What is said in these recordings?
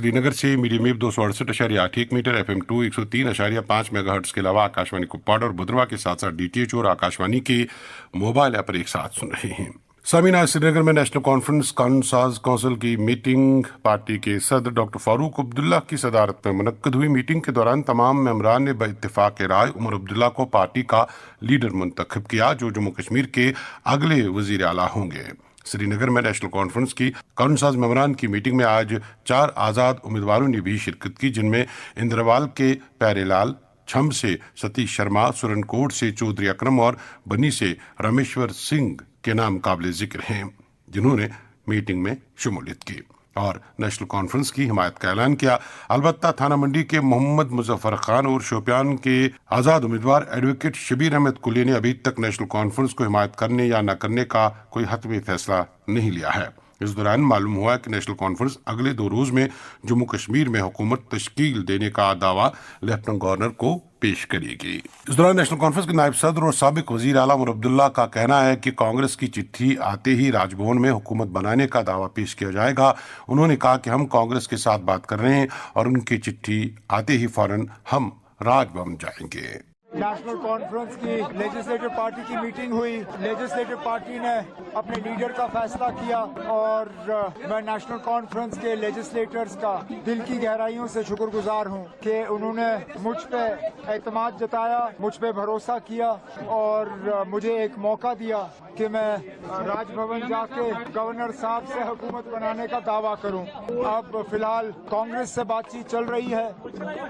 श्रीनगर से medium wave 268.81 metre, FM2 103.5 megahertz के अलावा आकाशवाणी कुप्पाड और बुधरवा के साथ साथ DTH और आकाशवाणी के मोबाइल ऐप पर एक साथ सुन रहे हैं। सामीन, आज श्रीनगर में नेशनल कॉन्फ्रेंस काउंसिल की मीटिंग पार्टी के सदर डॉक्टर फारूक अब्दुल्ला की सदारत में मुनक्कद हुई। मीटिंग के दौरान तमाम मेंबरान ने बइत्तिफाक राय उमर अब्दुल्ला को पार्टी का लीडर मुंतखब किया, जो जम्मू कश्मीर के अगले वजीर आला होंगे। श्रीनगर में नेशनल कॉन्फ्रेंस की काउंसिल मेंबरान की मीटिंग में आज 4 आज़ाद उम्मीदवारों ने भी शिरकत की, जिनमें इंद्रवाल के प्यारेलाल, छम्ब से सतीश शर्मा, सुरनकोट से चौधरी अकरम और बनी से रामेश्वर सिंह के नाम काबिल जिक्र हैं, जिन्होंने मीटिंग में शमूलियत की और नेशनल कॉन्फ्रेंस की हिमायत का ऐलान किया। अलबत्ता थाना मंडी के मोहम्मद मुजफ्फर खान और शोपियान के आज़ाद उम्मीदवार एडवोकेट शबीर अहमद कुली ने अभी तक नेशनल कॉन्फ्रेंस को हिमायत करने या न करने का कोई हतमी फैसला नहीं लिया है। इस दौरान मालूम हुआ कि नेशनल कॉन्फ्रेंस अगले 2 रोज में जम्मू कश्मीर में हुकूमत तश्कील देने का दावा लेफ्टिनेंट गवर्नर को पेश करेगी। इस दौरान नेशनल कॉन्फ्रेंस के नायब सदर और साबिक वजीर आला उमर अब्दुल्ला का कहना है कि कांग्रेस की चिट्ठी आते ही राजभवन में हुकूमत बनाने का दावा पेश किया जाएगा। उन्होंने कहा कि हम कांग्रेस के साथ बात कर रहे हैं और उनकी चिट्ठी आते ही फौरन हम राजभवन जाएंगे। नेशनल कॉन्फ्रेंस की लेजिस्लेटिव पार्टी की मीटिंग हुई। लेजिस्लेटिव पार्टी ने अपने लीडर का फैसला किया और मैं नेशनल कॉन्फ्रेंस के लेजिस्लेटर्स का दिल की गहराइयों से शुक्रगुजार हूं कि उन्होंने मुझ पे एतमाद जताया, मुझ पे भरोसा किया और मुझे एक मौका दिया कि मैं राजभवन जाके गवर्नर साहब से हुकूमत बनाने का दावा करूं। अब फिलहाल कांग्रेस से बातचीत चल रही है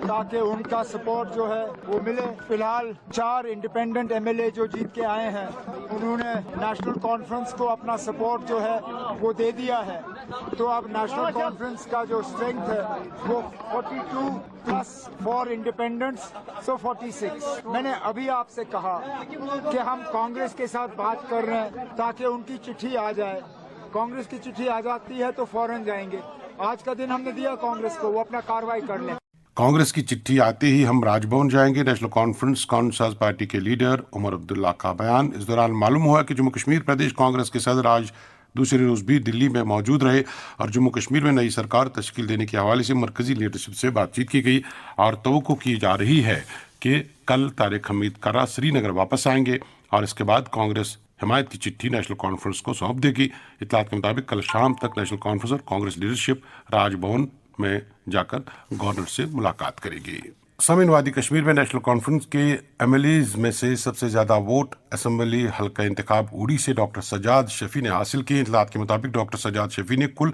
ताकि उनका सपोर्ट जो है वो मिले। फिलहाल 4 इंडिपेंडेंट MLA जो जीत के आए हैं, उन्होंने नेशनल कॉन्फ्रेंस को अपना सपोर्ट जो है वो दे दिया है। तो अब नेशनल कॉन्फ्रेंस का जो स्ट्रेंथ है वो 42 प्लस 4 इंडिपेंडेंट्स, सो 46। मैंने अभी आपसे कहा कि हम कांग्रेस के साथ बात कर रहे हैं ताकि उनकी चिट्ठी आ जाए। कांग्रेस की चिट्ठी आ जाती है तो फौरन जाएंगे। आज का दिन हमने दिया कांग्रेस को, वो अपना कार्रवाई कर लें। कांग्रेस की चिट्ठी आते ही हम राजभवन जाएंगे, नेशनल कॉन्फ्रेंस काउंसिल पार्टी के लीडर उमर अब्दुल्ला का बयान। इस दौरान मालूम हुआ कि जम्मू कश्मीर प्रदेश कांग्रेस के सदर आज दूसरे रोज भी दिल्ली में मौजूद रहे और जम्मू कश्मीर में नई सरकार तश्कील देने के हवाले से मरकजी लीडरशिप से बातचीत की गई और तवक्को की जा रही है कि कल तारिक हमीद कर्रा श्रीनगर वापस आएंगे और इसके बाद कांग्रेस हिमायत की चिट्ठी नेशनल कॉन्फ्रेंस को सौंप देगी। इत्तलात के मुताबिक कल शाम तक नेशनल कॉन्फ्रेंस और कांग्रेस लीडरशिप राजभवन में जाकर गवर्नर से मुलाकात करेगी। समीन, वादी कश्मीर में नेशनल कॉन्फ्रेंस के MLAs में से सबसे ज्यादा वोट असेंबली हल्का इंतखाब उड़ी से डॉक्टर सजाद शफी ने हासिल किए। इत्तलात के मुताबिक डॉक्टर सजाद शफी ने कुल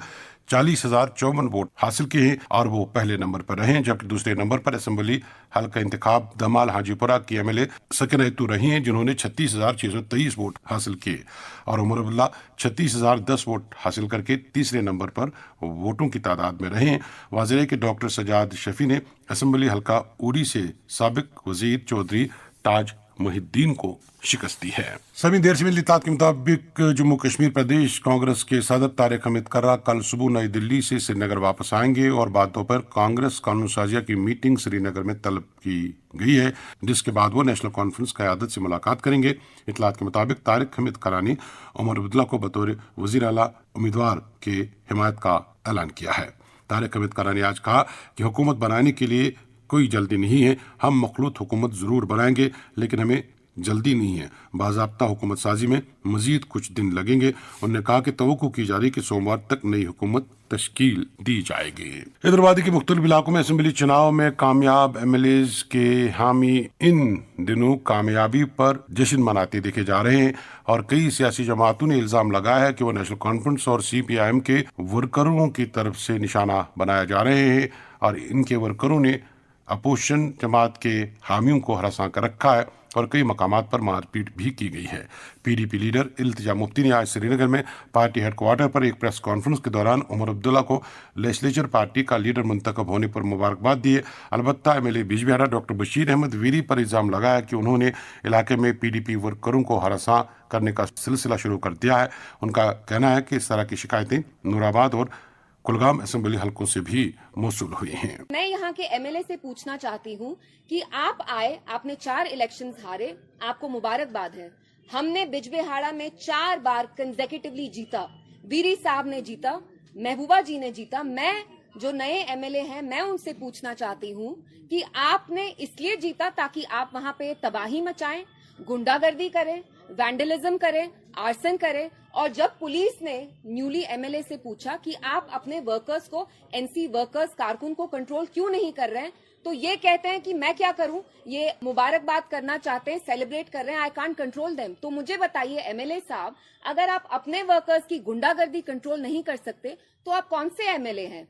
40,054 वोट हासिल किए हैं और वो पहले नंबर पर रहे हैं, जबकि दूसरे नंबर पर असेंबली हल्का इंतखाब दमाल हाजीपुरा की MLA सकिनतु रही हैं, जिन्होंने 36,623 वोट हासिल किए और उमर अब्दुल्ला 36,010 वोट हासिल करके तीसरे नंबर पर वोटों की तादाद में रहे हैं। वाज़ेह है कि डॉक्टर सजाद शफी ने असेंबली हल्का उड़ी से साबिक वजीर चौधरी ताज मुहिद्दीन को शिकस्त दी है। सभी देर से मिली इत्तलात के मुताबिक जम्मू कश्मीर प्रदेश कांग्रेस के सदर तारिक हमीद कर्रा कल सुबह नई दिल्ली से श्रीनगर वापस आएंगे और बाद दोपहर कांग्रेस कानून साजिया की मीटिंग श्रीनगर में तलब की गई है, जिसके बाद वो नेशनल कॉन्फ्रेंस क़यादत से मुलाकात करेंगे। इत्तलात के मुताबिक तारिक हमीद कर्रा ने उमर अब्दुल्ला को बतौर वज़ीर आला उम्मीदवार के हिमायत का ऐलान किया है। तारिक हमीद कर्रा ने आज कहा कि हुकूमत बनाने के लिए कोई जल्दी नहीं है, हम मखलूत हुकूमत ज़रूर बनाएंगे, लेकिन हमें जल्दी नहीं है। बाज़ाब्ता हुकूमत साजी में मजीद कुछ दिन लगेंगे। उन्होंने कहा कि तवक्को की जा रही कि सोमवार तक नई हुकूमत तश्कील दी जाएगी। इधर वादी के मुख्तलिफ इलाकों में असेंबली चुनाव में कामयाब MLAs के हामी इन दिनों कामयाबी पर जश्न मनाते देखे जा रहे हैं और कई सियासी जमातों ने इल्जाम लगाया है कि वो नेशनल कॉन्फ्रेंस और CPIM के वर्करों की तरफ से निशाना बनाए जा रहे हैं और इनके वर्करों ने अपोजिशन जमात के हामियों को हरासा कर रखा है और कई मकामात पर मारपीट भी की गई है। PDP लीडर इल्तिजा मुफ्ती ने आज श्रीनगर में पार्टी हेडक्वार्टर पर एक प्रेस कॉन्फ्रेंस के दौरान उमर अब्दुल्ला को लेजिस्लेचर पार्टी का लीडर मुंतखब होने पर मुबारकबाद दी है। अलबत्ता MLA बिजबिहारा डॉक्टर बशीर अहमद वीरी पर इल्जाम लगाया कि उन्होंने इलाके में PDP वर्करों को हरासा करने का सिलसिला शुरू कर दिया है। उनका कहना है कि इस तरह की शिकायतें नूराबाद और कुलगाम असेंबली हलकों से भी मौसूल हुई हैं। मैं यहाँ के MLA से पूछना चाहती हूँ कि आप आए, आपने 4 इलेक्शंस हारे, आपको मुबारकबाद है। हमने बिजबिहाड़ा में 4 बार कंसेक्यूटिवली जीता, वीरी साहब ने जीता, महबूबा जी ने जीता, मैं जो नए एमएलए हैं, मैं उनसे पूछना चाहती हूँ कि आपने इसलिए जीता ताकि आप वहां पे तबाही मचाएं, गुंडागर्दी करें, वैंडलिज्म करें, आर्सन करें, और जब पुलिस ने न्यूली एमएलए से पूछा कि आप अपने वर्कर्स को, एनसी वर्कर्स कारकुन को कंट्रोल क्यों नहीं कर रहे हैं, तो ये कहते हैं कि मैं क्या करूं, ये मुबारकबाद करना चाहते हैं, सेलिब्रेट कर रहे हैं, आई कांट कंट्रोल देम। तो मुझे बताइए एमएलए साहब, अगर आप अपने वर्कर्स की गुंडागर्दी कंट्रोल नहीं कर सकते तो आप कौन से एमएलए हैं?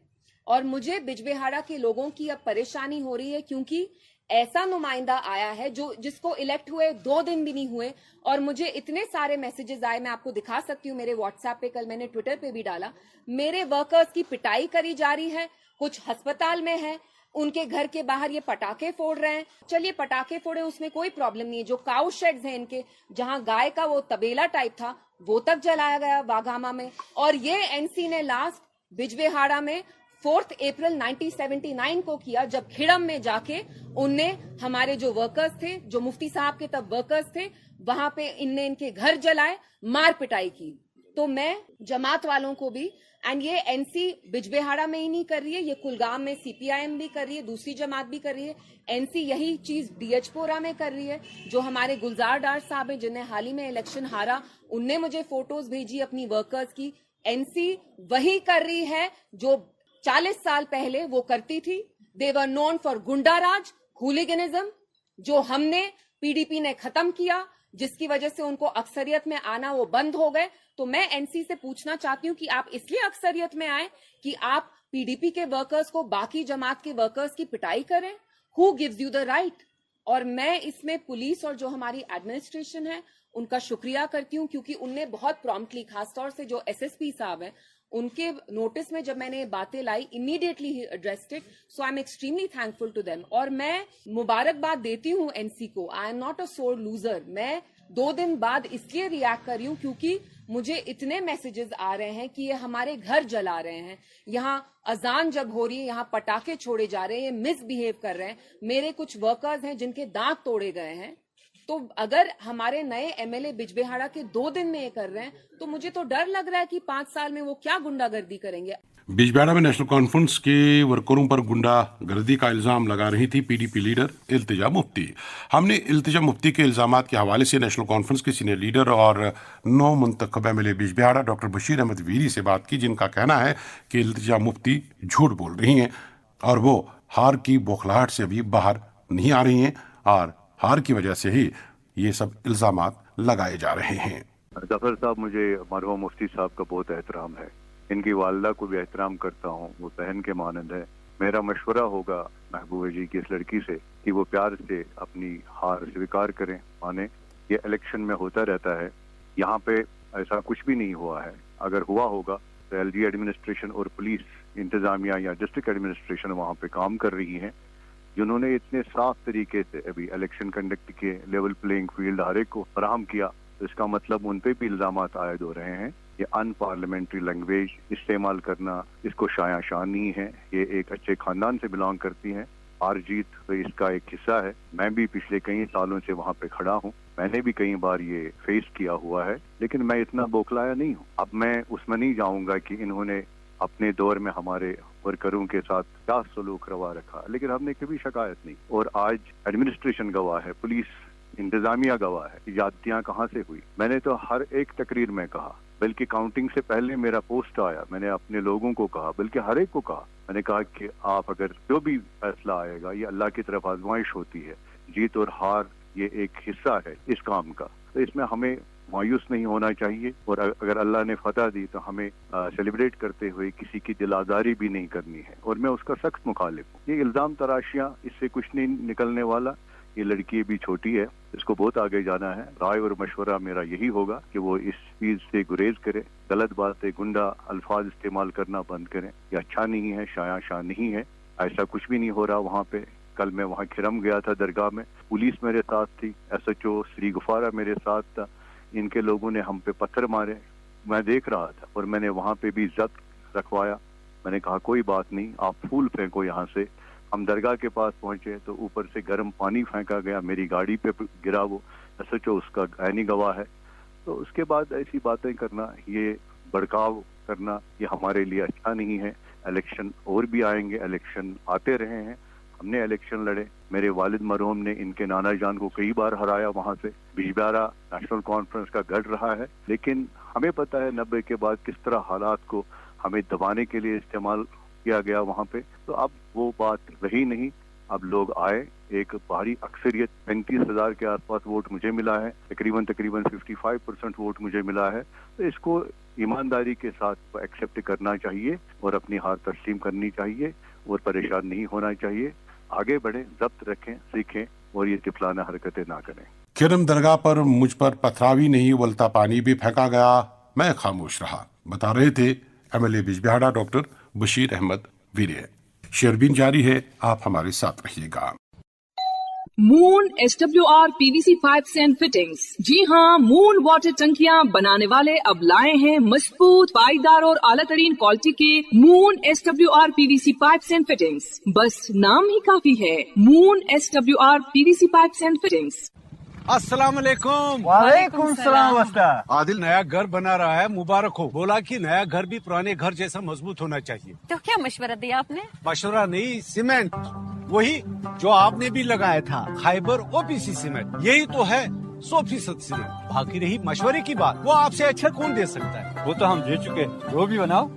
और मुझे बिजबेहाड़ा के लोगों की अब परेशानी हो रही है, क्योंकि ऐसा नुमाइंदा आया है जिसको इलेक्ट हुए 2 दिन भी नहीं हुए, और मुझे इतने सारे मैसेजेस आए, मैं आपको दिखा सकती हूँ मेरे व्हाट्सएप पे, कल मैंने ट्विटर पे भी डाला, मेरे वर्कर्स की पिटाई करी जा रही है, कुछ अस्पताल में है, उनके घर के बाहर ये पटाखे फोड़ रहे हैं। चलिए पटाखे फोड़े, उसमें कोई प्रॉब्लम नहीं है, जो काउ शेड्स हैं इनके, जहां गाय का वो तबेला टाइप था वो तक जलाया गया वाघामा में। और ये एनसी ने लास्ट बिजबेहाड़ा में 4 अप्रैल 1979 को किया, जब खिड़म में जाके उनने हमारे जो वर्कर्स थे, जो मुफ्ती साहब के तब वर्कर्स थे, वहां पे इनने इनके घर जलाए, मार पिटाई की। तो मैं जमात वालों को भी, एंड ये एनसी बिजबेहाड़ा में ही नहीं कर रही है, ये कुलगाम में सीपीआईएम भी कर रही है, दूसरी जमात भी कर रही है, एनसी यही चीज डीएचपोरा में कर रही है। जो हमारे गुलजार डार साहब हैं, जिन्हें हाल ही में इलेक्शन हारा, उनने मुझे फोटोज भेजी अपनी वर्कर्स की। एनसी वही कर रही है जो 40 साल पहले वो करती थी। दे वर नोन फॉर गुंडाराज, हुलिगनिज्म, जो हमने पीडीपी ने खत्म किया, जिसकी वजह से उनको अक्सरियत में आना वो बंद हो गए। तो मैं एनसी से पूछना चाहती हूँ कि आप इसलिए अक्सरियत में आए कि आप पीडीपी के वर्कर्स को बाकी जमात के वर्कर्स की पिटाई करें? Who gives you the right? और मैं इसमें पुलिस और जो हमारी एडमिनिस्ट्रेशन है उनका शुक्रिया करती हूँ, क्योंकि उनने बहुत प्रॉम्प्टली, खासतौर से जो एसएसपी साहब हैं, उनके नोटिस में जब मैंने ये बातें लाई, इमीडिएटली ही addressed it, so I am extremely thankful to them. और मैं मुबारकबाद देती हूँ एनसी को, आई एम नॉट अ सोर लूजर। मैं 2 दिन बाद इसलिए रिएक्ट कर रही हूँ क्योंकि मुझे इतने मैसेजेस आ रहे हैं कि ये हमारे घर जला रहे हैं, यहाँ अजान जब हो रही है यहाँ पटाखे छोड़े जा रहे हैं, ये मिसबिहेव कर रहे हैं। मेरे कुछ वर्कर्स हैं जिनके दांत तोड़े गए हैं। तो अगर हमारे नए एमएलए बिजबेहाड़ा के 2 दिन में ये कर रहे हैं, तो मुझे तो डर लग रहा है कि 5 साल में वो क्या गुंडागर्दी करेंगे। बिजबेहाड़ा में नेशनल कॉन्फ्रेंस के वर्करों पर गुंडागर्दी का इल्जाम लगा रही थी पीडीपी लीडर इल्तिजा मुफ्ती। हमने इल्तिजा मुफ्ती के इल्जामात के हवाले से नेशनल कॉन्फ्रेंस के सीनियर लीडर और 9 मुंतखब एमएलए बिजबेहाड़ा डॉक्टर बशीर अहमद वीरी से बात की, जिनका कहना है कि इल्तिजा मुफ्ती झूठ बोल रही हैं और वो हार की बौखलाहट से अभी बाहर नहीं आ रही हैं, और हार की वजह से ही ये सब इल्जामात लगाए जा रहे हैं। जफर साहब, मुझे मरहूम मुफ्ती साहब का बहुत एहतराम है, इनकी वालदा को भी एहतराम करता हूँ, वो बहन के मानंद है। मेरा मशवरा होगा महबूबा जी की इस लड़की से कि वो प्यार से अपनी हार स्वीकार करें, माने। ये इलेक्शन में होता रहता है, यहाँ पे ऐसा कुछ भी नहीं हुआ है। अगर हुआ होगा तो एलजी एडमिनिस्ट्रेशन और पुलिस इंतजामिया या डिस्ट्रिक्ट एडमिनिस्ट्रेशन वहाँ पे काम कर रही है, जिन्होंने इतने साफ तरीके से अभी इलेक्शन कंडक्ट किए, लेवल प्लेइंग फील्ड हर एक को फराहम किया। तो इसका मतलब उन पे भी इल्जामात आयद हो रहे हैं। ये अनपार्लियामेंट्री लैंग्वेज इस्तेमाल करना, इसको शाया शान नहीं है। ये एक अच्छे खानदान से बिलोंग करती हैं। हार जीत तो इसका एक हिस्सा है। मैं भी पिछले कई सालों से वहाँ पे खड़ा हूँ, मैंने भी कई बार ये फेस किया हुआ है, लेकिन मैं इतना बौखलाया नहीं हूँ। अब मैं उसमें नहीं जाऊंगा कि इन्होंने अपने दौर में हमारे वर्करों के साथ क्या सलूक रवा रखा, लेकिन हमने कभी शिकायत नहीं। और आज एडमिनिस्ट्रेशन गवाह है, पुलिस इंतजामिया गवाह है, ज्यादतियां कहाँ से हुई। मैंने तो हर एक तकरीर में कहा, बल्कि काउंटिंग से पहले मेरा पोस्ट आया, मैंने अपने लोगों को कहा, बल्कि हर एक को कहा, मैंने कहा कि आप अगर जो भी फैसला आएगा, ये अल्लाह की तरफ आजमाइश होती है, जीत और हार ये एक हिस्सा है इस काम का। तो इसमें हमें मायूस नहीं होना चाहिए, और अगर अल्लाह ने फतह दी तो हमें सेलिब्रेट करते हुए किसी की दिल आज़ारी भी नहीं करनी है, और मैं उसका सख्त मुखालिफ हूँ। ये इल्ज़ाम तराशियाँ, इससे कुछ नहीं निकलने वाला। ये लड़की भी छोटी है, इसको बहुत आगे जाना है। राय और मशवरा मेरा यही होगा कि वो इस चीज से गुरेज करे, गलत बातें, गुंडा अल्फाज इस्तेमाल करना बंद करें। ये अच्छा नहीं है, शाया शान नहीं है, ऐसा कुछ भी नहीं हो रहा वहाँ पे। कल मैं वहाँ खिरम गया था दरगाह में, पुलिस मेरे साथ थी, SHO श्री गुफारा मेरे साथ था, इनके लोगों ने हम पे पत्थर मारे, मैं देख रहा था, और मैंने वहाँ पे भी इज्जत रखवाया। मैंने कहा कोई बात नहीं, आप फूल फेंको यहाँ से। हम दरगाह के पास पहुंचे तो ऊपर से गर्म पानी फेंका गया, मेरी गाड़ी पे गिरा वो, SHO उसका ऐनी गवाह है। तो उसके बाद ऐसी बातें करना, ये भड़काव करना, ये हमारे लिए अच्छा नहीं है। इलेक्शन और भी आएंगे, इलेक्शन आते रहे हैं, हमने इलेक्शन लड़े, मेरे वालिद मरहूम ने इनके नाना जान को कई बार हराया, वहां से बिजबिहारा नेशनल कॉन्फ्रेंस का गढ़ रहा है, लेकिन हमें पता है 90 के बाद किस तरह हालात को हमें दबाने के लिए इस्तेमाल किया गया वहां पे। तो अब वो बात रही नहीं, अब लोग आए, एक भारी अक्सरियत 35,000 के आसपास वोट मुझे मिला है, तकरीबन 55% वोट मुझे मिला है। तो इसको ईमानदारी के साथ एक्सेप्ट करना चाहिए और अपनी हार तस्लीम करनी चाहिए और परेशान नहीं होना चाहिए, आगे बढ़ें, जब्त रखें, सीखें और ये तिफलाना हरकतें ना करें। खिरम दरगाह पर मुझ पर पथरावी नहीं उबलता पानी भी फेंका गया, मैं खामोश रहा, बता रहे थे MLA बिजबिहारा डॉक्टर बशीर अहमद वीरे। शेरबीन जारी है, आप हमारे साथ रहिएगा। Moon SWR PVC pipes and fittings. जी हाँ, मून वाटर टंकियां बनाने वाले अब लाए हैं मजबूत, पाईदार और आला तरीन क्वालिटी के moon SWR PVC pipes and fittings. बस नाम ही काफी है, moon SWR PVC pipes and fittings. अस्सलाम वालेकुम। वालेकुम सलाम उस्ताद। आदिल नया घर बना रहा है, मुबारक हो। बोला कि नया घर भी पुराने घर जैसा मजबूत होना चाहिए। तो क्या मशवरा दिया आपने? मशवरा नहीं, सीमेंट वही जो आपने भी लगाया था, फाइबर OPC सीमेंट, यही तो है 100% सीमेंट। बाकी रही मशवरे की बात, वो आपसे अच्छा कौन दे सकता है? वो तो हम दे चुके, जो भी बनाओ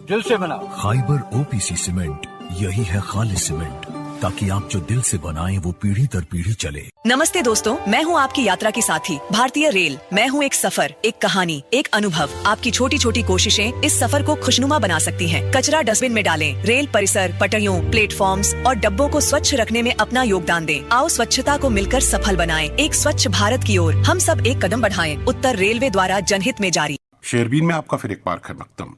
दिल से बनाओ। फाइबर OPC सीमेंट, यही है खालिस सीमेंट, ताकि आप जो दिल से बनाएं वो पीढ़ी दर पीढ़ी चले। नमस्ते दोस्तों, मैं हूं आपकी यात्रा की साथी भारतीय रेल। मैं हूं एक सफर, एक कहानी, एक अनुभव। आपकी छोटी छोटी कोशिशें इस सफर को खुशनुमा बना सकती हैं। कचरा डस्टबिन में डालें, रेल परिसर, पटरियों, प्लेटफॉर्म्स और डब्बों को स्वच्छ रखने में अपना योगदान दें। आओ स्वच्छता को मिलकर सफल बनाएं, एक स्वच्छ भारत की ओर हम सब एक कदम बढ़ाएं। उत्तर रेलवे द्वारा जनहित में जारी। शेरबीन में आपका फिर एक बार खैर मकदम।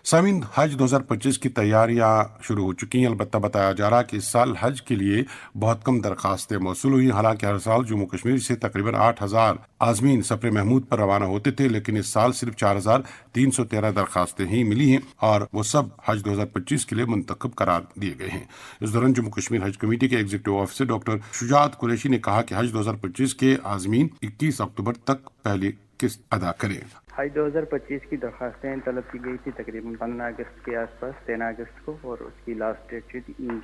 सामीन, हज 2025 की तैयारियां शुरू हो चुकी हैं। अलबत्ता बताया जा रहा है कि इस साल हज के लिए बहुत कम दरखास्तें मौसूल हुई। हालांकि हर साल जम्मू कश्मीर से तकरीबन 8,000 आजमीन सफर महमूद पर रवाना होते थे, लेकिन इस साल सिर्फ 4,313 दरखास्तें ही मिली हैं और वो सब हज 2025 के लिए मुंतखब करार दिए गए हैं। इस दौरान जम्मू कश्मीर हज कमेटी के executive officer doctor Shujaat Qureshi ने कहा कि हज 2025 के आजमीन 21 अक्टूबर तक पहली किस्त अदा करें। हज 2025 की दरखास्तें तलब की गई थी तकरीबन 15 अगस्त के आसपास, 13 अगस्त को, और उसकी लास्ट डेट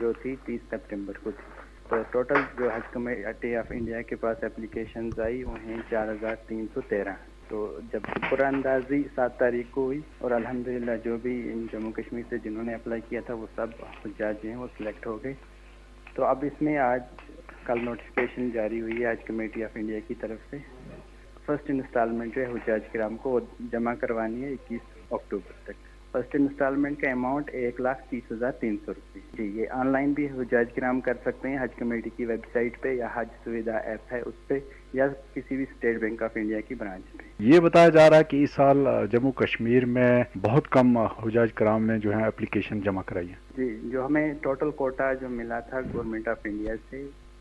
जो थी 30 सितंबर को थी। तो टोटल जो हज कमेटी ऑफ इंडिया के पास एप्लीकेशंस आई वो हैं 4,313। तो जब कुरानंदाजी 7 तारीख को हुई और अल्हम्दुलिल्लाह जो भी जम्मू कश्मीर से जिन्होंने अप्लाई किया था वो सब हुज्जाज जो हैं वो सिलेक्ट हो गए। तो अब इसमें आज कल नोटिफिकेशन जारी हुई है हज कमेटी ऑफ इंडिया की तरफ से। फर्स्ट इंस्टॉलमेंट जो है हुज्जाज किराम को जमा करवानी है 21 अक्टूबर तक। फर्स्ट इंस्टॉलमेंट का अमाउंट 1,30,300 रुपये। जी, ये ऑनलाइन भी हुज्जाज किराम कर सकते हैं हज कमेटी की वेबसाइट पे, या हज सुविधा ऐप है उस पे, या किसी भी स्टेट बैंक ऑफ इंडिया की ब्रांच पे। ये बताया जा रहा है कि इस साल जम्मू कश्मीर में बहुत कम हुज्जाज किराम ने जो है एप्लीकेशन जमा कराई है। जी, जो हमें टोटल कोटा जो मिला था गवर्नमेंट ऑफ इंडिया से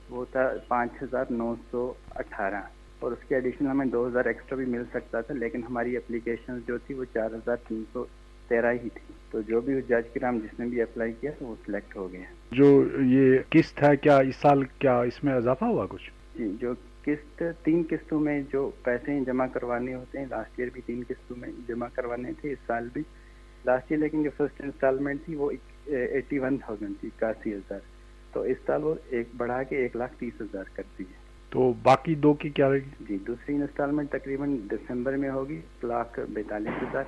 वो था 5,918, और उसके एडिशनल हमें 2,000 एक्स्ट्रा भी मिल सकता था, लेकिन हमारी एप्लीकेशन जो थी वो 4,313 ही थी। तो जो भी हुज्जाज किराम जिसने भी अप्लाई किया तो वो सिलेक्ट हो गया। जो ये किस्त है, क्या इस साल क्या इसमें इजाफा हुआ कुछ? जी, जो किस्त 3 किस्तों में जो पैसे जमा करवाने होते हैं, लास्ट ईयर भी 3 किस्तों में जमा करवाने थे, इस साल भी। लास्ट ईयर लेकिन जो फर्स्ट इंस्टॉलमेंट थी वो 81,000 थी, 81,000। तो इस साल वो एक बढ़ा के 1,30,000 कर दी है। तो बाकी दो की क्या रहेगी? जी, दूसरी इंस्टॉलमेंट तकरीबन दिसंबर में होगी 1,42,000,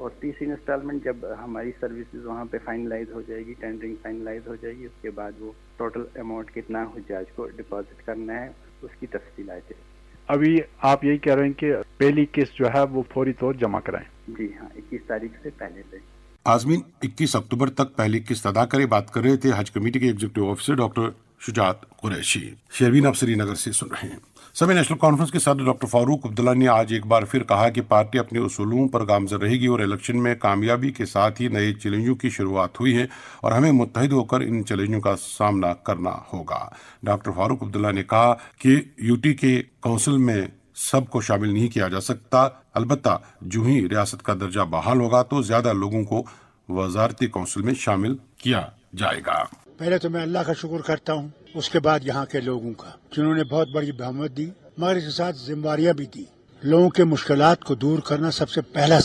और तीसरी इंस्टॉलमेंट जब हमारी सर्विसेज वहाँ पे फाइनलाइज हो जाएगी, टेंडरिंग फाइनलाइज हो जाएगी, उसके बाद वो टोटल अमाउंट कितना हुज्जाज को डिपॉजिट करना है उसकी तफसील आ जाएगी। अभी आप यही कह रहे हैं कि पहली किस्त जो है वो फौरी तौर जमा कराएं? जी हाँ, 21 तारीख से पहले से। आजमीन 21 अक्टूबर तक पहली किस्त अदा करे, बात कर रहे थे हज कमेटी के executive officer doctor Shujaat Qureshi. Shehrbeen आप श्रीनगर से सुन रहे हैं। सभी नेशनल कॉन्फ्रेंस के सदर डॉक्टर फारूक अब्दुल्ला ने आज एक बार फिर कहा कि पार्टी अपने उसूलों पर गामजन रहेगी और इलेक्शन में कामयाबी के साथ ही नए चैलेंजों की शुरुआत हुई है और हमें मुत्तहिद होकर इन चैलेंजों का सामना करना होगा। डॉक्टर फारूक अब्दुल्ला ने कहा कि यूटी के काउंसिल में सबको शामिल नहीं किया जा सकता, अलबत्ता जो ही रियासत का दर्जा बहाल होगा तो ज्यादा लोगों को वजारती काउंसिल में शामिल किया जाएगा। पहले तो मैं अल्लाह का शुक्र करता हूँ, उसके बाद यहाँ के लोगों का, जिन्होंने बहुत बड़ी बहुमत दी, मगर इसके साथ जिम्मेदारियां भी दी। लोगों के मुश्किलात को दूर करना सबसे पहला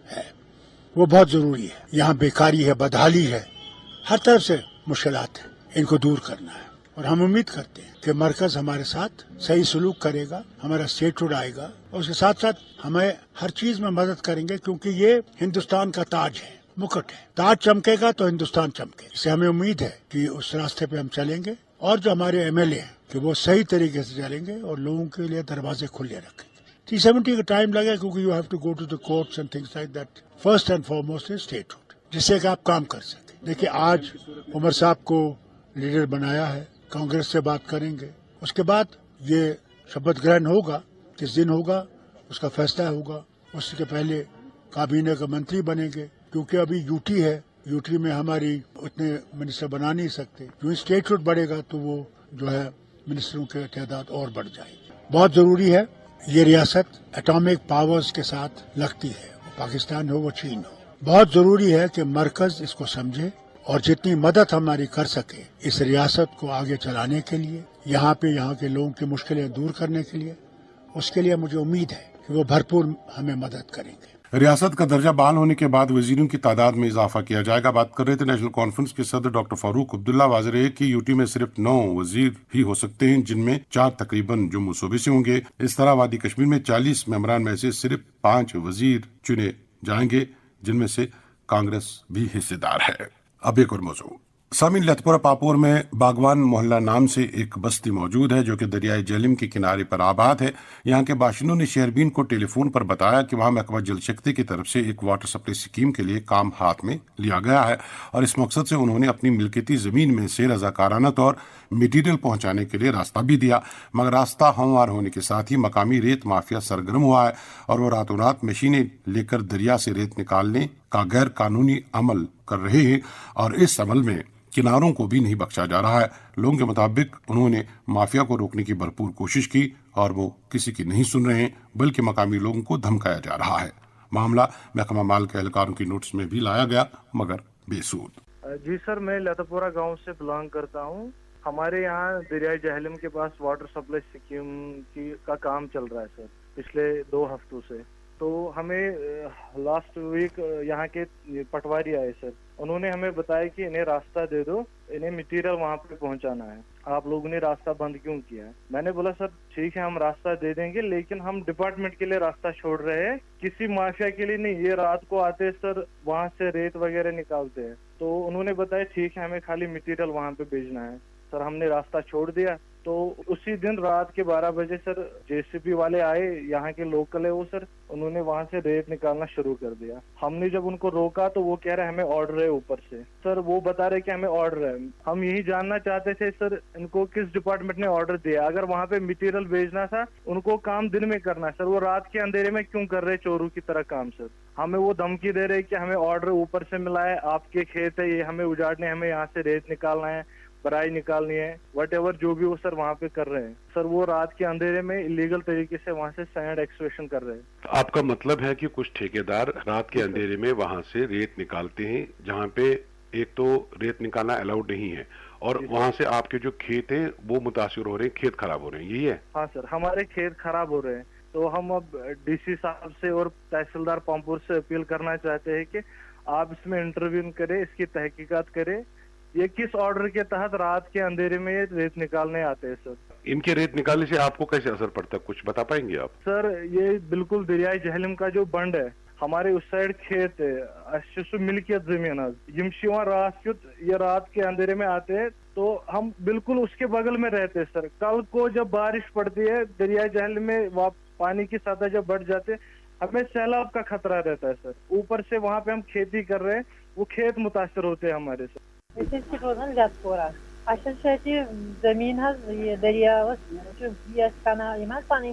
है। वो बहुत जरूरी है। यहाँ बेकारी है, बदहाली है, हर तरफ से मुश्किलात है, इनको दूर करना है। और हम उम्मीद करते हैं कि मरकज हमारे साथ सही सलूक करेगा, हमारा स्टेटहुड आएगा और उसके साथ साथ हमें हर चीज में मदद करेंगे, क्योंकि ये हिंदुस्तान का ताज है, मुकुट है। ताज चमकेगा तो हिंदुस्तान चमके। इससे हमें उम्मीद है कि उस रास्ते पे हम चलेंगे और जो हमारे एमएलए हैं कि वो सही तरीके से चलेंगे और लोगों के लिए दरवाजे खुले रखेंगे। 370 का टाइम लगे क्योंकि you have to go to the courts and things like that. First and foremost is statehood, जिससे कि आप काम कर सके। देखिए, आज उमर साहब को लीडर बनाया है, कांग्रेस से बात करेंगे, उसके बाद ये शपथ ग्रहण होगा, किस दिन होगा उसका फैसला होगा। उसके पहले काबीना के मंत्री बनेंगे, क्योंकि अभी यूटी है, यूटी में हमारी उतने मिनिस्टर बना नहीं सकते। जो स्टेटहुड बढ़ेगा तो वो जो है मिनिस्टरों की तादाद और बढ़ जाएगी। बहुत जरूरी है, ये रियासत एटॉमिक पावर्स के साथ लगती है, वो पाकिस्तान हो वो चीन हो। बहुत जरूरी है कि मरकज इसको समझे और जितनी मदद हमारी कर सके इस रियासत को आगे चलाने के लिए, यहाँ के लोगों की मुश्किलें दूर करने के लिए, उसके लिए मुझे उम्मीद है कि वो भरपूर हमें मदद करेंगे। रियासत का दर्जा बहाल होने के बाद वजीरों की तादाद में इजाफा किया जाएगा। बात कर रहे थे नेशनल कॉन्फ्रेंस के सदर डॉक्टर फारूक अब्दुल्ला। वाज़ेह रहे कि यूटी में सिर्फ 9 वजीर ही हो सकते हैं, जिनमें 4 तकरीबन जम्मू सूबे से होंगे। इस तरह वादी कश्मीर में 40 मेंबरान में से सिर्फ 5 वजीर चुने जाएंगे, जिनमें से कांग्रेस भी हिस्सेदार है। अब एक और मौजूद। सामिन लतपुरा पापोर में बागवान मोहल्ला नाम से एक बस्ती मौजूद है, जो कि दरियाई झेलम के किनारे पर आबाद है। यहाँ के बाशिंदों ने शहरबीन को टेलीफोन पर बताया कि वहाँ महकमा जल शक्ति की तरफ से एक वाटर सप्लाई स्कीम के लिए काम हाथ में लिया गया है और इस मकसद से उन्होंने अपनी मिल्कियती जमीन में से रजाकाराना तौर मटीरियल पहुंचाने के लिए रास्ता भी दिया, मगर रास्ता हमवार होने के साथ ही मकामी रेत माफिया सरगर्म हुआ है और वो रातों रात मशीनें लेकर दरिया से रेत निकालने का गैर कानूनी अमल कर रहे हैं और इस अमल में किनारों को भी नहीं बख्शा जा रहा है। लोगों के मुताबिक उन्होंने माफिया को रोकने की भरपूर कोशिश की और वो किसी की नहीं सुन रहे हैं, बल्कि मकामी लोगों को धमकाया जा रहा है। मामला महकमा माल के एहलकारों की नोटिस में भी लाया गया, मगर बेसूद। जी सर, मैं लतपुरा गांव से बिलोंग करता हूं। हमारे यहाँ दरियाई जहलम के पास वाटर सप्लाई स्कीम का काम चल रहा है सर, पिछले 2 हफ्तों से। तो हमें लास्ट वीक यहाँ के पटवारी आए सर, उन्होंने हमें बताया कि इन्हें रास्ता दे दो, इन्हें मटेरियल वहाँ पे पहुँचाना है, आप लोगों ने रास्ता बंद क्यों किया है। मैंने बोला सर ठीक है, हम रास्ता दे देंगे, लेकिन हम डिपार्टमेंट के लिए रास्ता छोड़ रहे हैं, किसी माफिया के लिए नहीं। ये रात को आते सर, वहाँ से रेत वगैरह निकालते हैं। तो उन्होंने बताया ठीक है, हमें खाली मटेरियल वहाँ पे भेजना है। सर हमने रास्ता छोड़ दिया। तो उसी दिन रात के 12 बजे सर जेसीबी वाले आए, यहाँ के लोकल है वो सर, उन्होंने वहाँ से रेत निकालना शुरू कर दिया। हमने जब उनको रोका तो वो कह रहे हमें ऑर्डर है ऊपर से। सर वो बता रहे कि हमें ऑर्डर है। हम यही जानना चाहते थे सर, इनको किस डिपार्टमेंट ने ऑर्डर दिया। अगर वहाँ पे मटेरियल भेजना था, उनको काम दिन में करना है सर, वो रात के अंधेरे में क्यों कर रहे चोरों की तरह काम सर। हमें वो धमकी दे रहे कि हमें ऑर्डर ऊपर से मिला है, आपके खेत है ये, हमें उजाड़ने, हमें यहाँ से रेत निकालना है, बराई निकालनी है, वट जो भी वो सर वहाँ पे कर रहे हैं। सर वो रात के अंधेरे में इलीगल तरीके से वहाँ से सैंड एक्सट्रैक्शन कर रहे हैं। आपका मतलब है कि कुछ ठेकेदार रात के अंधेरे में वहाँ से रेत निकालते हैं, जहाँ पे एक तो रेत निकालना अलाउड नहीं है और वहाँ से आपके जो खेत हैं वो मुतासिर हो रहे हैं, खेत खराब हो रहे हैं, यही है? हाँ सर, हमारे खेत खराब हो रहे हैं। तो हम अब डीसी साहब से और तहसीलदार पामपुर से अपील करना चाहते हैं कि आप इसमें इंटरव्यू करें, इसकी तहकीकात करें, ये किस ऑर्डर के तहत रात के अंधेरे में ये रेत निकालने आते हैं सर। इनके रेत निकालने से आपको कैसे असर पड़ता है, कुछ बता पाएंगे आप? सर ये बिल्कुल दरियाई जहलम का जो बंड है, हमारे उस साइड खेत है, अशु मिल्कियत जमीन यम रात ये रात के अंधेरे में आते हैं, तो हम बिल्कुल उसके बगल में रहते हैं सर। कल को जब बारिश पड़ती है, दरियाई जहलम में पानी की सतह जब बढ़ जाते, हमें सैलाब का खतरा रहता है सर। ऊपर से वहाँ पे हम खेती कर रहे हैं, वो खेत मुतासर होते हैं हमारे सर। रोजान लतपुरा जमीन दरिया कनाल मतलब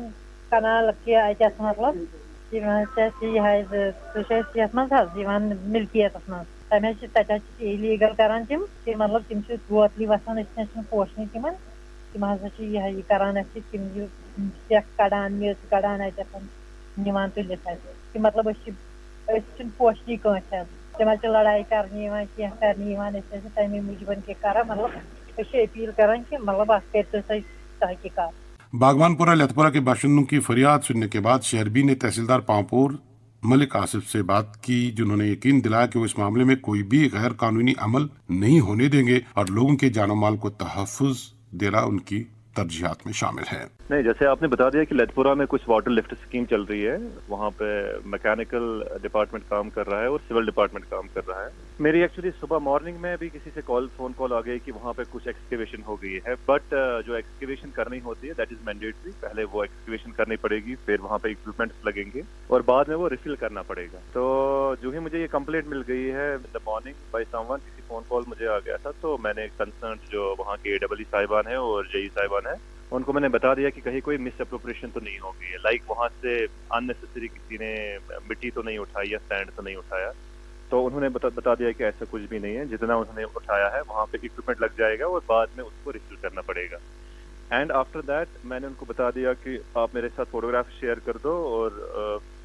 मिल्कियत मज इलीगल करान तम मतलब तम टोटली वसान पोषण तमन तम हसा करान तम सेख कड़ान मेज कड़ान निवान तुलित मतलब पोषणी कंस तम लड़ाई करने तमे मूजूब कर मतलब अपील कर मतलब तहकीकात। बागवानपुरा लतपुरा के बाशिंदों की फरियाद सुनने के बाद शहरबी ने तहसीलदार पांवपुर मलिक आसिफ से बात की, जिन्होंने यकीन दिलाया कि वो इस मामले में कोई भी गैर कानूनी अमल नहीं होने देंगे और लोगों के जानो माल को तहफ़्फ़ुज़ देना उनकी तरजीहात में शामिल है। नहीं, जैसे आपने बता दिया कि लतपुरा में कुछ वाटर लिफ्ट स्कीम चल रही है, वहाँ पे मैकेनिकल डिपार्टमेंट काम कर रहा है और सिविल डिपार्टमेंट काम कर रहा है। मेरी एक्चुअली सुबह मॉर्निंग में भी किसी से फोन कॉल आ गई कि वहाँ पे कुछ एक्सकेवेशन हो गई है, बट जो एक्सकेवेशन करनी होती है दैट इज मैंडेटरी। पहले वो एक्सकेवेशन करनी पड़ेगी, फिर वहाँ पे इक्विपमेंट्स लगेंगे और बाद में वो रिफिल करना पड़ेगा। तो जो ही मुझे ये कंप्लेंट मिल गई है in the morning by someone, किसी फोन कॉल मुझे आ गया था, तो मैंने कंसर्न जो वहाँ के AEE साहिबान है और JE साहिबान है उनको मैंने बता दिया कि कहीं कोई मिस अप्रोप्रिएशन तो नहीं हो गई है, लाइक वहाँ से अननेसेसरी किसी ने मिट्टी तो नहीं उठाई या सैंड तो नहीं उठाया। तो उन्होंने बता दिया कि ऐसा कुछ भी नहीं है, जितना उन्होंने उठाया है वहाँ पे इक्विपमेंट लग जाएगा और बाद में उसको रिफिल करना पड़ेगा। एंड आफ्टर दैट मैंने उनको बता दिया कि आप मेरे साथ फोटोग्राफ शेयर कर दो और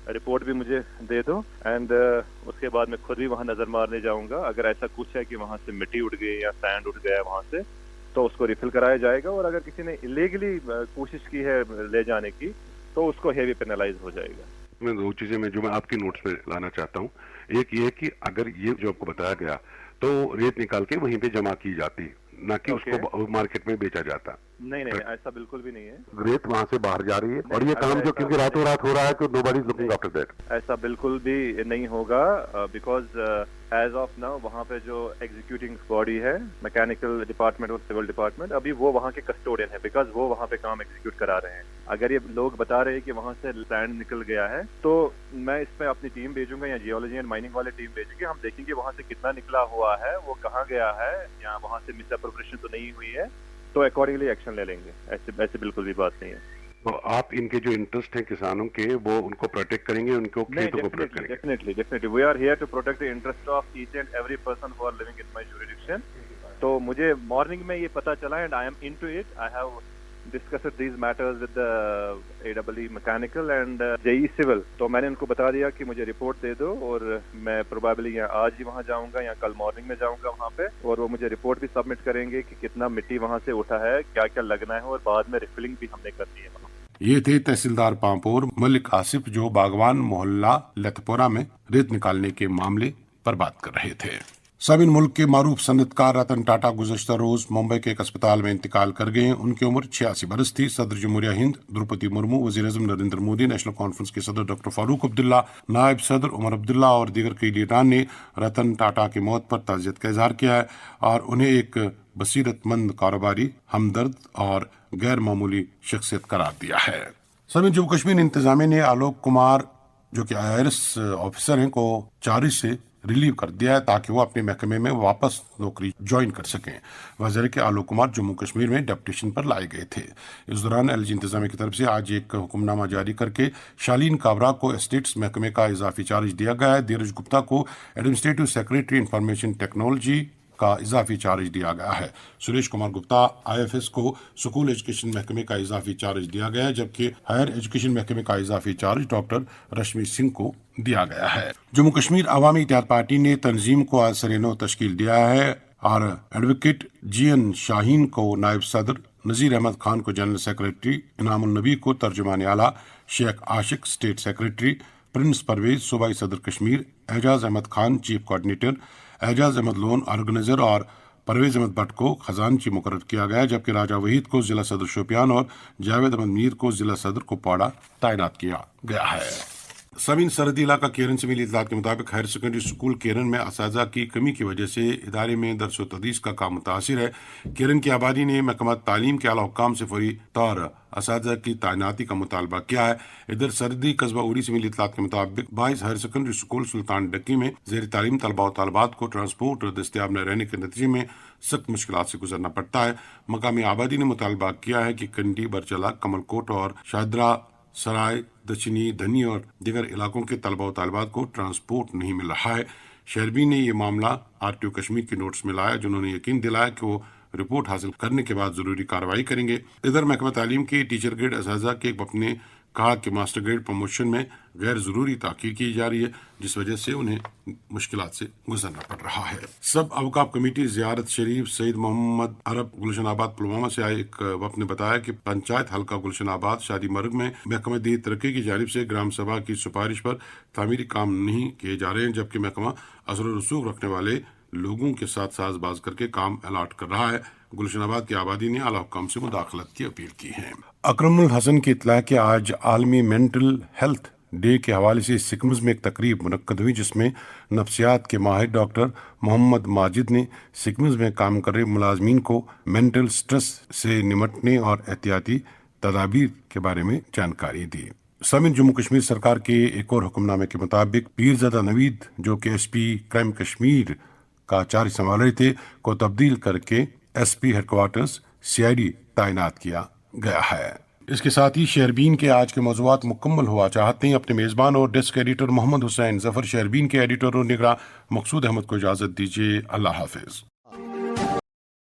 रिपोर्ट भी मुझे दे दो, एंड उसके बाद मैं खुद भी वहाँ नज़र मारने जाऊँगा। अगर ऐसा कुछ है कि वहाँ से मिट्टी उड़ गई या सैंड उड़ गया वहाँ से, तो उसको रिफिल कराया जाएगा, और अगर किसी ने इलीगली कोशिश की है ले जाने की तो उसको हेवी पेनलाइज हो जाएगा। मैं दो चीजें जो मैं आपकी नोट्स में लाना चाहता हूँ, एक ये कि अगर ये जो आपको बताया गया तो रेत निकाल के वहीं पे जमा की जाती, ना कि उसको मार्केट में बेचा जाता। नहीं, ऐसा बिल्कुल भी नहीं है। रेत वहाँ से बाहर जा रही है और ये काम जो क्योंकि रातों रात हो रहा है तो nobody is looking after that. ऐसा बिल्कुल भी नहीं होगा, बिकॉज एज ऑफ नाउ वहाँ पे जो एग्जीक्यूटिंग बॉडी है, मैकेनिकल डिपार्टमेंट और सिविल डिपार्टमेंट, अभी वो वहाँ के कस्टोडियन है, बिकॉज वो वहाँ पे काम एग्जीक्यूट करा रहे हैं। अगर ये लोग बता रहे हैं कि वहाँ से लैंड निकल गया है, तो मैं इस पे अपनी टीम भेजूंगा या जियोलॉजी एंड माइनिंग वाले टीम भेजेंगे, हम देखेंगे वहाँ से कितना निकला हुआ है, वो कहाँ गया है, या वहाँ से मिस अप्रोप्रिएशन तो नहीं हुई है, तो अकॉर्डिंगली एक्शन ले लेंगे। ऐसे बिल्कुल भी बात नहीं है। तो आप इनके जो इंटरेस्ट हैं किसानों के, वो उनको प्रोटेक्ट करेंगे, उनको खेतों को प्रोटेक्ट करेंगे। Definitely we are here to protect the interest of each and every person who are living in my jurisdiction. तो मुझे मॉर्निंग में ये पता चला and I am into it. I have discussed these matters with the AEE mechanical and JE civil. तो मैंने उनको बता दिया कि मुझे रिपोर्ट दे दो, और मैं प्रोबेबली या आज ही वहाँ जाऊँगा या कल मॉर्निंग में जाऊँगा वहाँ पे, और वो मुझे रिपोर्ट भी सबमिट करेंगे कि कितना मिट्टी वहाँ से उठा है, क्या क्या लगना है, और बाद में रिफिलिंग भी हमने करनी है। ये थे तहसीलदार पांपोर मलिक आसिफ, जो बागवान मोहल्ला लतपुरा में रेत निकालने के मामले पर बात कर रहे थे। सबिन मुल्क के मारूफ सनतकार रतन टाटा गुज़श्ता रोज मुंबई के एक अस्पताल में इंतकाल कर गए। उनकी उम्र 86 बरस थी। सदर जमहूरिया हिंद द्रौपदी मुर्मू, वज़ीर-ए-आज़म नरेंद्र मोदी, नेशनल कॉन्फ्रेंस के सदर डॉक्टर फारूक अब्दुल्ला, नायब सदर उमर अब्दुल्ला और दीगर कई लीडरान ने रतन टाटा की मौत पर ताज़ियत का इजहार किया है और उन्हें एक बसीरतमंद कारोबारी, हमदर्द और गैर मामूली शख्सियत करार दिया है। सबिन जम्मू कश्मीर इंतजामिया ने आलोक कुमार, जो कि IRS ऑफिसर हैं, को चार्ज से रिलीव कर दिया है ताकि वो अपने महकमे में वापस नौकरी ज्वाइन कर सकें। वज़ीर के आलोक कुमार जम्मू कश्मीर में डेपुटेशन पर लाए गए थे। इस दौरान LG इंतजामिया की तरफ से आज एक हुक्मनामा जारी करके शालीन काबरा को एस्टेट्स महकमे का इजाफी चार्ज दिया गया है। धीरज गुप्ता को एडमिनिस्ट्रेटिव सेक्रेटरी इंफॉर्मेशन टेक्नोलॉजी का इजाफी चार्ज दिया गया है। सुरेश कुमार गुप्ता IFS को स्कूल एजुकेशन महकमे का इजाफी चार्ज दिया गया है, जबकि हायर एजुकेशन महकमे का इजाफी चार्ज डॉक्टर रश्मि सिंह को दिया गया है। जम्मू कश्मीर अवामी इत्तेहाद पार्टी ने तंजीम को आज सरेनो तश्कील दिया है और एडवोकेट GN शाहीन को नायब सदर, नजीर अहमद खान को जनरल सेक्रेटरी, इनामुल नबी को तर्जुमान आला, Sheikh Ashiq state secretary, prince Parvez सूबाई सदर Kashmir, Ejaz Ahmad Khan chief coordinator, Ejaz Ahmad Lone organiser और परवेज अहमद भट्ट को खजानची मुकर्रर किया गया, जबकि राजा वहीद को जिला सदर शोपियान और जावेद अहमद मीर को जिला सदर कुपवाड़ा तैनात किया गया है। समीन सरहदी इलाका केरन से मिली इत्तलात के मुताबिक हायर सेकेंडरी स्कूल केरन में असातिज़ा की कमी की वजह से इदारे में दर्स व तदरीस का काम मुतासिर है। केरन की आबादी ने महकमा तालीम के आला हुक्काम से फौरी तौर असातिज़ा की तैनाती का मुतालबा किया है। इधर सरहदी कस्बा उड़ी से मिली इत्तलात के मुताबिक 22 हायर सेकेंडरी स्कूल सुल्तान डक्की में ज़ेर तालीम तलबा व तलबात को ट्रांसपोर्ट और दस्तियाब न रहने के नतीजे में सख्त मुश्किलात से गुजरना पड़ता है। मकामी आबादी ने मुतालबा किया है कि कंडी, बरचला, कमलकोट और शादरा सराय, दक्षिणी, धनी और दीगर इलाकों के तलबा व तालिबात को ट्रांसपोर्ट नहीं मिल रहा है। शहरबी ने ये मामला RTO कश्मीर की नोटिस में लाया, जिन्होंने यकीन दिलाया कि वो रिपोर्ट हासिल करने के बाद जरूरी कार्रवाई करेंगे। इधर महकमा तालीम के टीचर ग्रेड असातिज़ा के अपने کہا کہ ماسٹر گریڈ پروموشن میں غیر ضروری تاخیر کی جا رہی ہے، جس وجہ سے انہیں مشکلات سے گزرنا پڑ رہا ہے۔ سب اوقاف کمیٹی زیارت شریف سید محمد عرب گلشن آباد پلوامہ سے آئے ایک وفد نے بتایا کہ پنچایت حلقہ گلشن آباد شادی مرگ میں محکمہ دیہی ترقی کی جانب سے گرام سبھا کی سفارش پر تعمیری کام نہیں کیے جا رہے ہیں، جبکہ محکمہ اثر و رسوخ رکھنے والے لوگوں کے ساتھ ساز باز کر کے کام الاٹ کر رہا ہے۔ گلشن آباد کی آبادی نے اعلیٰ حکام سے مداخلت کی اپیل کی ہے۔ اکرم الحسن کی اطلاع کہ آج عالمی مینٹل ہیلتھ ڈے کے حوالے سے سکمز میں ایک تقریب منعقد ہوئی، جس میں نفسیات کے ماہر ڈاکٹر محمد ماجد نے سکمز میں کام کر رہے ملازمین کو مینٹل سٹریس سے نمٹنے اور احتیاطی تدابیر کے بارے میں جانکاری دی۔ سامعین، جموں کشمیر سرکار کے ایک اور حکم نامے کے مطابق پیرزادہ نوید، جو کہ ایس پی کرائم کشمیر کا چارج سنبھال رہے تھے، کو تبدیل کر کے S P headquarters CID تعینات کیا گیا ہے۔ اس کے ساتھ ہی شہربین کے آج کے موضوعات مکمل ہوا چاہتے ہیں۔ اپنے میزبان اور ڈیسک ایڈیٹر محمد حسین ظفر، شہربین کے ایڈیٹر اور نگراں مقصود احمد کو اجازت دیجیے۔ اللہ حافظ۔